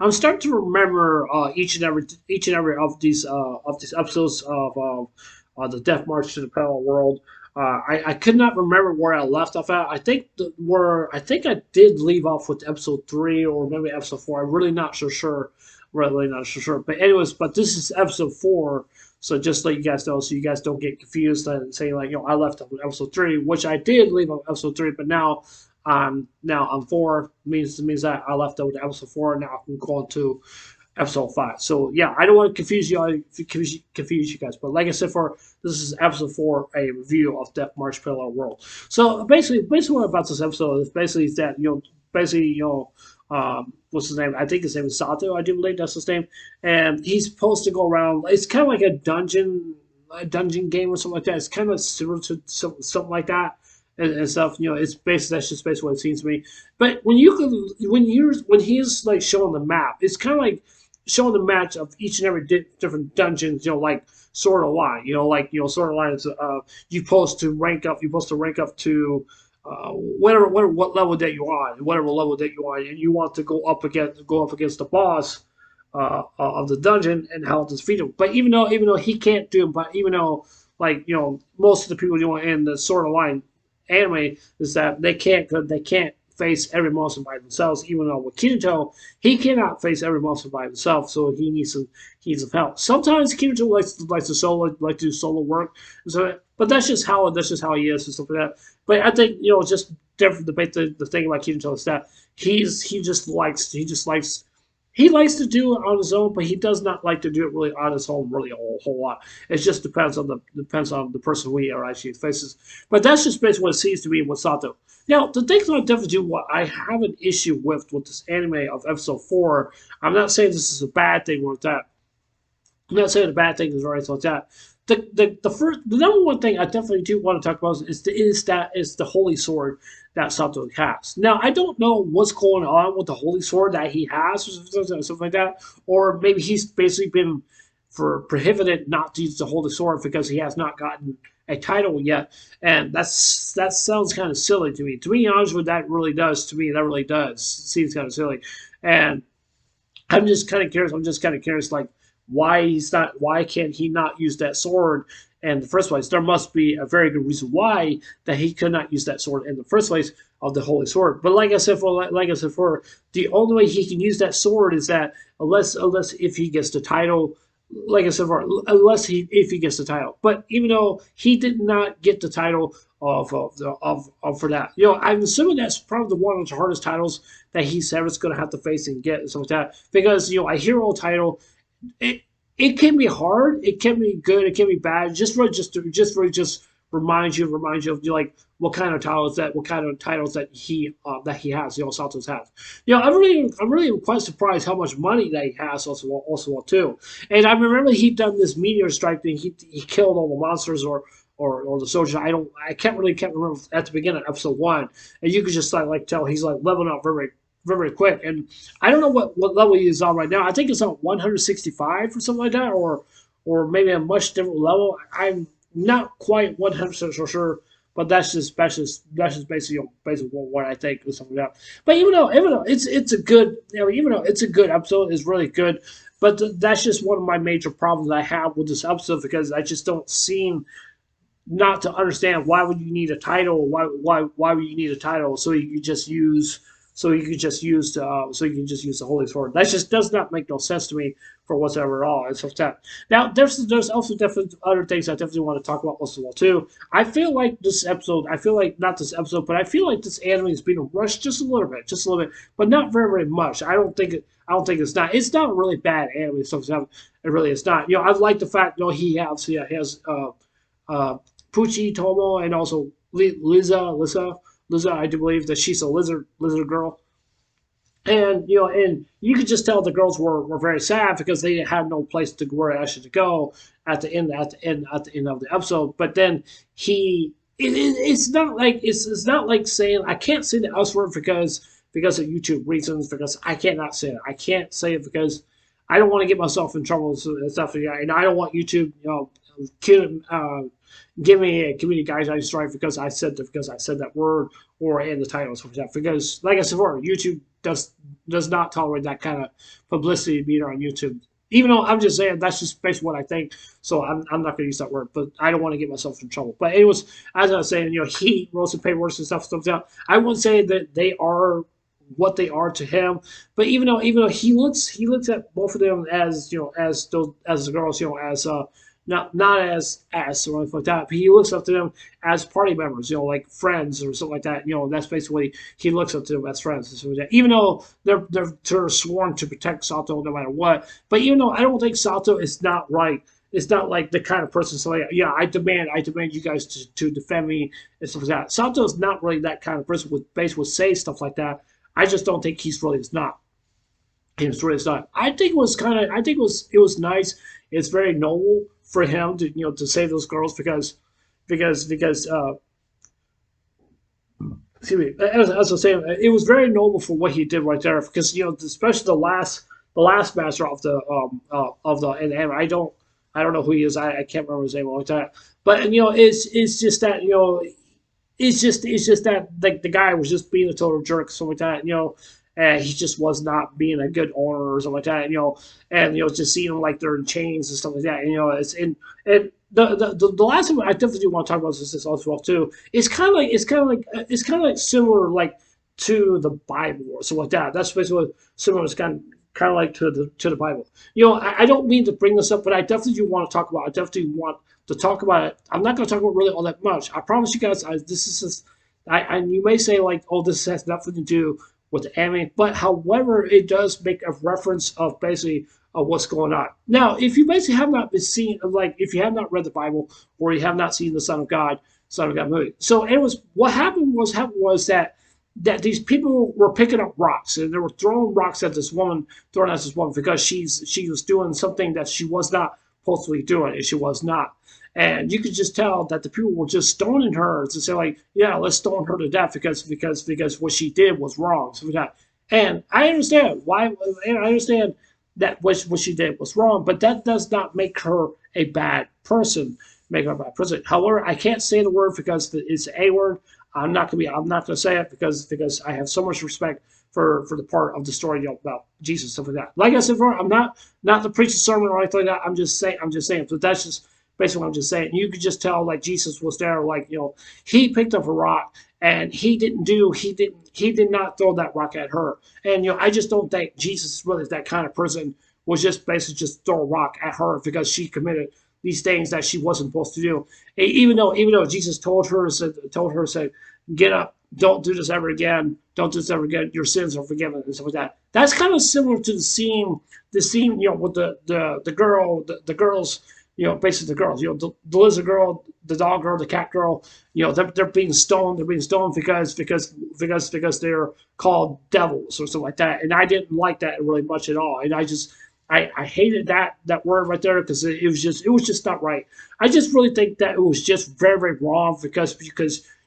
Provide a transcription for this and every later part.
I'm starting to remember each and every of these episodes of the Death March to the Parallel World. I could not remember where I left off at. I think I did leave off with episode 3 or maybe episode 4. I'm really not so sure. Really not so sure. But anyways, but this is episode 4. So just let you guys know, so you guys don't get confused and saying like, I left off with episode 3, which I did leave off episode 3, but now I'm 4 means that I left off with episode 4, and now I can go on to episode 5. So yeah, I don't want to confuse you guys, but like I said, for this is episode 4, a review of Death March Parallel World. So basically what about this episode is basically that what's his name? I think his name is Sato. I do believe that's his name, and he's supposed to go around. It's kind of like a dungeon game or something like that. It's kind of similar to something like that. And stuff, it's basically that's just basically what it seems to me. But when he's like showing the map, it's kind of like showing the match of each and every different dungeons, like Sword of Line, Sword of Line is you're supposed to rank up. You're supposed to rank up to what level that you're on, whatever level that you're on, and you want to go up against the boss of the dungeon and how to defeat him. But even though he can't do it, but even though most of the people doing in the Sword of Line anime is that they can't face every monster by themselves. Even though with Kirito, he cannot face every monster by himself, so he needs some help. Sometimes Kirito likes to do solo work, so but that's just how he is and stuff like that. But I think just different debate the thing about Kirito is that he likes to do it on his own, but he does not like to do it really on his own, really a whole lot. It just depends on the person we are actually faces. But that's just basically what it seems to me with Sato. Now, the things I definitely do, what I have an issue with this anime of episode 4. I'm not saying this is a bad thing with that. I'm not saying the bad thing is or anything like that. The number one thing I definitely do want to talk about is the holy sword that Sato has. Now I don't know what's going on with the holy sword that he has or something like that, or maybe he's basically been prohibited not to use the holy sword because he has not gotten a title yet, and that sounds kind of silly to me. To be honest, what that really does to me, that really does seems kind of silly, and I'm just kind of curious. Like why can't he not use that sword in the first place? There must be a very good reason why that he could not use that sword in the first place of the holy sword. But like I said, for the only way he can use that sword is that unless if he gets the title. Like I said, if he gets the title, but even though he did not get the title of for that, I'm assuming that's probably one of the hardest titles that he's ever going to have to face and get and stuff like that. Because a hero title, it can be hard, it can be good, it can be bad. Just remind you of like what kind of titles that he has. Santos has. I'm really quite surprised how much money that he has also too. And I remember he done this meteor strike thing. He killed all the monsters or the soldiers. I can't remember at the beginning of episode 1, and you could just like tell he's like leveling up very very quick. And I don't know what level he is on right now. I think it's on 165 or something like that, or maybe a much different level. I'm not quite 100% sure, but that's just basically what I think or something like that. But even though it's a good, even though it's a good episode, it's really good. But that's just one of my major problems I have with this episode, because I just don't seem not to understand why would you need a title? Why would you need a title so you could just use the holy sword? That just does not make no sense to me for whatsoever at all. It's like that. Now there's also definitely other things I definitely want to talk about also well too. I feel like not this episode, but I feel like this anime is being rushed just a little bit, but not very very much. I don't think it's not really bad anime stuff. It really is not. I like the fact he has Pucci, Tomo, and also Lisa, I do believe that she's a lizard girl. And and you could just tell the girls were very sad because they had no place to where actually to go at the end of the episode. But then it's not like saying I can't say the S word because of YouTube reasons, because I cannot say it. I can't say it because I don't want to get myself in trouble and stuff. And I don't want YouTube, give me a community guidelines strike because I said that word or in the title or something like that. Because like I said before, YouTube does not tolerate that kind of publicity being on YouTube. Even though I'm just saying that's just basically what I think, so I'm not going to use that word, but I don't want to get myself in trouble. But it was, as I was saying, he wrote some paperwork and stuff down. I wouldn't say that they are what they are to him, but even though he looks at both of them as as the girls, as not as or anything like that, but he looks up to them as party members, like friends or something like that. That's basically he looks up to them as friends and stuff like that. Even though they're sworn to protect Sato no matter what, but even though I don't think Sato is not right. It's not like the kind of person so like, yeah, I demand you guys to defend me and stuff like that. Sato is not really that kind of person with basically say stuff like that. I just don't think he's really is not. He's really is not. I think it was it was nice. It's very noble for him to to save those girls because excuse me, as I was saying, it was very noble for what he did right there because especially the last master of the and I don't know who he is. I can't remember his name like that. But it's just that it's just that like the guy was just being a total jerk, something like that. And he just was not being a good owner or something like that. And just seeing them like they're in chains and stuff like that. And the last thing I definitely do want to talk about is this as well too. It's kind of like similar like to the Bible or something like that. That's basically what similar is kind of like to the Bible. I don't mean to bring this up, but I definitely do want to talk about it. I definitely want to talk about it. I'm not going to talk about really all that much. I promise you guys, this is just, and you may say like, oh, this has nothing to do with the anime, but however, it does make a reference of basically what's going on. Now, if you basically have not been seen, like if you have not read the Bible or you have not seen the Son of God movie, so it was what happened was that these people were picking up rocks and they were throwing rocks at this woman, because she was doing something that she was not supposed to be doing, and she was not. And you could just tell that the people were just stoning her to say like, yeah, let's stone her to death because what she did was wrong. So that, and I understand why, and I understand that what she did was wrong, but that does not make her a bad person. Make her a bad person. However, I can't say the word because it's a word. I'm not gonna say it because I have so much respect for the part of the story about Jesus, stuff like that. Like I said before, I'm not to preach a sermon or anything like that. I'm just saying. But that's just basically what I'm just saying. You could just tell like Jesus was there, like he picked up a rock and he did not throw that rock at her. And I just don't think Jesus really is that kind of person. Was just basically just throw a rock at her because she committed these things that she wasn't supposed to do. Even though Jesus told her, said, get up, don't do this ever again, don't do this ever again, your sins are forgiven and stuff like that. That's kind of similar to the scene, with the girls, basically the girls, the lizard girl, the dog girl, the cat girl, they're being stoned. They're being stoned because they're called devils or something like that. And I didn't like that really much at all. And I hated that word right there because it was just not right. I just really think that it was just very, very wrong because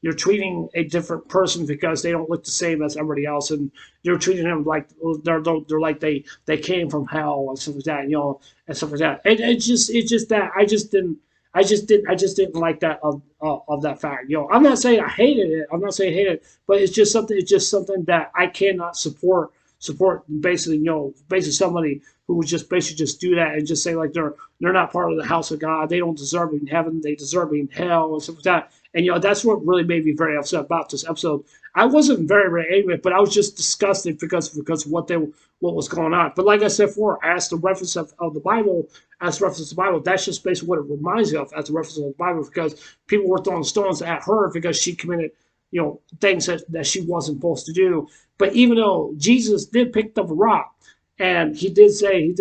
you're treating a different person because they don't look the same as everybody else, and you're treating them like they're like they came from hell and stuff like that, and stuff like that. It's just that I just didn't like that of that fact. I'm not saying I hated it. I'm not saying I hated it, but it's just something that I cannot support basically somebody who would just basically just do that and just say like they're not part of the house of God, they don't deserve it in heaven, they deserve it in hell and stuff like that. And that's what really made me very upset about this episode. I wasn't very, very angry, but I was just disgusted because what was going on. But like I said before, as the reference of the Bible, that's just basically what it reminds me of as the reference of the Bible, because people were throwing stones at her because she committed things that she wasn't supposed to do. But even though Jesus did pick up a rock, and he did say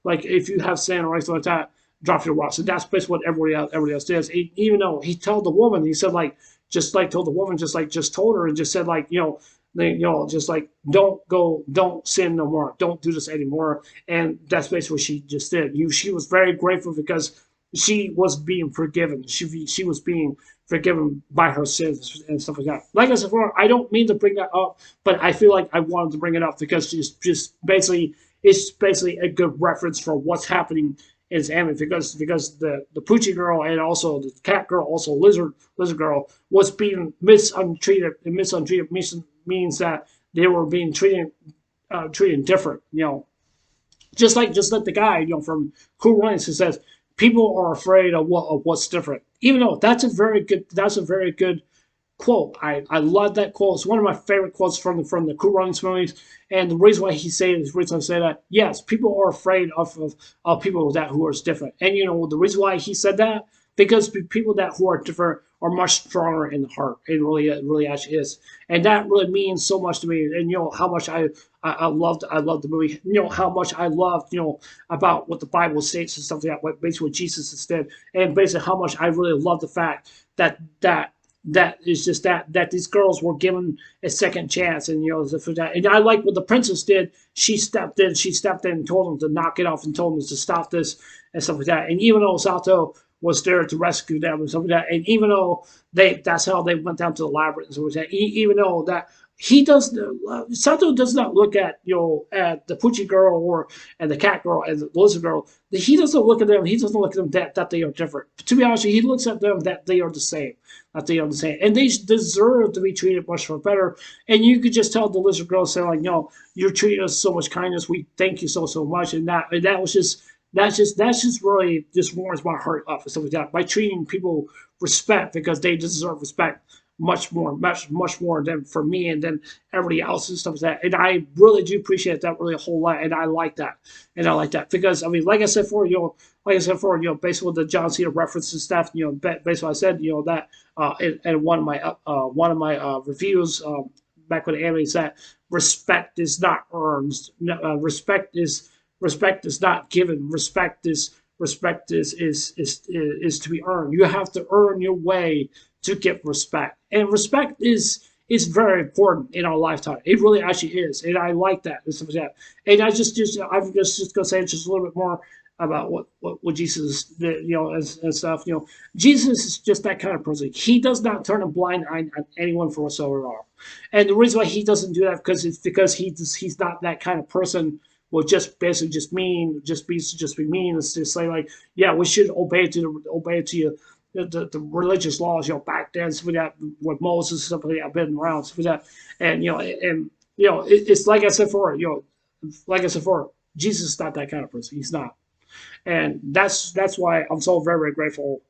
like, if you have sin or anything like that, drop your rocks. And that's basically what everybody else does. Even though he told the woman, he said like told the woman, just told her and just said like just like don't sin no more, don't do this anymore. And that's basically what she just did. She was very grateful because she was being forgiven. She was being forgiven by her sins and stuff like that. Like I said before, I don't mean to bring that up, but I feel like I wanted to bring it up because it's basically a good reference for what's happening in this anime, because the Poochie girl and also the cat girl, also lizard girl, was being mistreated. And means that they were being treated different. Just like the guy from Cool Runnings who says people are afraid of what's different. Even though that's a very good quote. I love that quote. It's one of my favorite quotes from the Cool Runnings movies. And the reason why the reason I say that, yes, people are afraid of people who are different. And the reason why he said that, because people who are different are much stronger in the heart. It really actually is, and that really means so much to me. And how much I loved the movie. How much I loved about what the Bible states and stuff like that. What basically what Jesus did, and basically how much I really love the fact that is just that these girls were given a second chance, and for that. And I like what the princess did. She stepped in and told them to knock it off and told them to stop this and stuff like that. And even though Sato was there to rescue them and stuff like that, and even though that's how they went down to the labyrinth and stuff like that, even though that Sato does not look at at the Poochie girl and the cat girl and the lizard girl. He doesn't look at them. He doesn't look at them that they are different. To be honest, he looks at them that they are the same. That they are the same, and they deserve to be treated much better. And you could just tell the lizard girl saying like, "No, you're treating us so much kindness. We thank you so much." And that was just that's just really just warms my heart up and stuff like that by treating people respect because they deserve respect much more than for me and then everybody else and stuff like that. And I really do appreciate that really a whole lot, and I like that, because I mean, like I said before, basically the John Cena reference and stuff, basically I said, that in one of my reviews back when the anime is that respect is not earned, respect is not given, respect is to be earned. You have to earn your way to get respect, and respect is very important in our lifetime. It really actually is, and I like that and stuff like that. And I'm just gonna say just a little bit more about what Jesus did, and stuff. Jesus is just that kind of person. He does not turn a blind eye on anyone for whatsoever at all. And the reason why he doesn't do that because he's not that kind of person. Will just basically just be mean. It's just like yeah, we should obey to you. The religious laws, back then, so that with Moses, stuff like that, been around, so that, and it's like I said before, Jesus is not that kind of person. He's not, and that's why I'm so very, very grateful.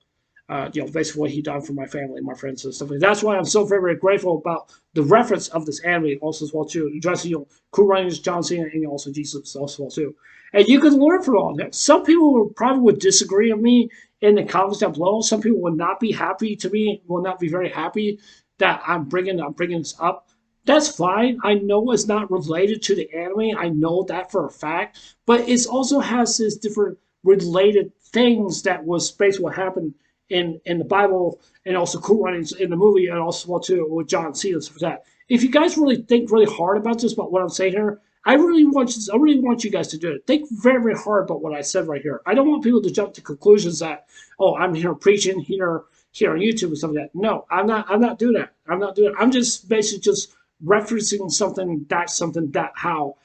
Basically what he done for my family, my friends, and stuff like that. That's why I'm so very, very grateful about the reference of this anime also as well too. Addressing Cool Runnings, John Cena, and also Jesus also well too. And you can learn from all that. Some people probably would disagree with me in the comments down below. Some people would not be happy to me, will not be very happy that I'm bringing this up. That's fine. I know it's not related to the anime. I know that for a fact. But it also has this different related things that was basically what happened in the Bible and also Cool Runnings in the movie and also well too with John Cena and stuff like that. If you guys really think really hard about this, about what I'm saying here, I really want you guys to do it. Think very, very hard about what I said right here. I don't want people to jump to conclusions that, oh, I'm here preaching here on YouTube and stuff like that. No, I'm not doing that. I'm not doing it. I'm just basically just referencing something that how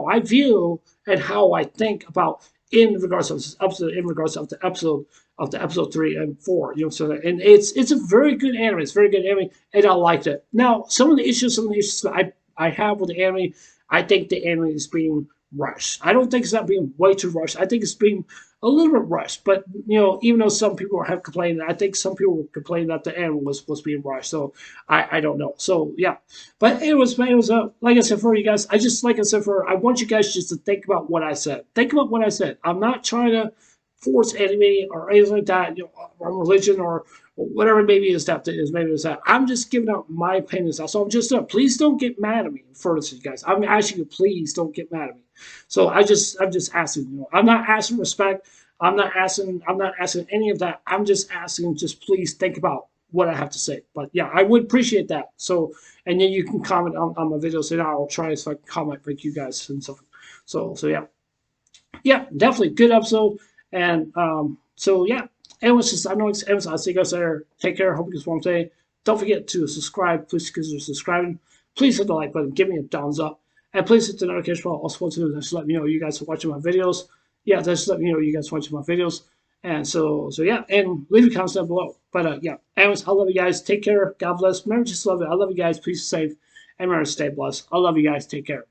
I view and how I think about in regards of this episode, of the episode 3 and 4, and it's a very good anime. It's a very good anime, and I liked it. Now, some of the issues that I have with the anime, I think the anime is being rushed. I don't think it's not being way too rushed. I think it's being a little bit rushed. But even though some people have complained, I think some people were complaining that the anime was being rushed. So I don't know. So yeah, but it was like I said for you guys. I want you guys just to think about what I said. Think about what I said. I'm not trying to force anime or anything like that, or religion or whatever maybe is that. I'm just giving out my opinions. So I'm just please don't get mad at me for this, you guys. I'm asking you, please don't get mad at me. So I'm just asking, I'm not asking respect. I'm not asking any of that. I'm just asking, just please think about what I have to say. But yeah, I would appreciate that. So, and then you can comment on my videos, and I'll try so I can comment with you guys and stuff. So yeah. Yeah, definitely good episode. And so yeah, anyways, I'll see you guys later. Take care. Hope you guys want to say. Don't forget to subscribe. Please consider subscribing. Please hit the like button. Give me a thumbs up. And please hit the notification bell. Also, just let me know you guys are watching my videos. Yeah, just let me know you guys are watching my videos. And so yeah, and leave your comments down below. But yeah, anyways, I love you guys. Take care. God bless. Remember, just love it. I love you guys. Please be safe. Amen. Stay blessed. I love you guys. Take care.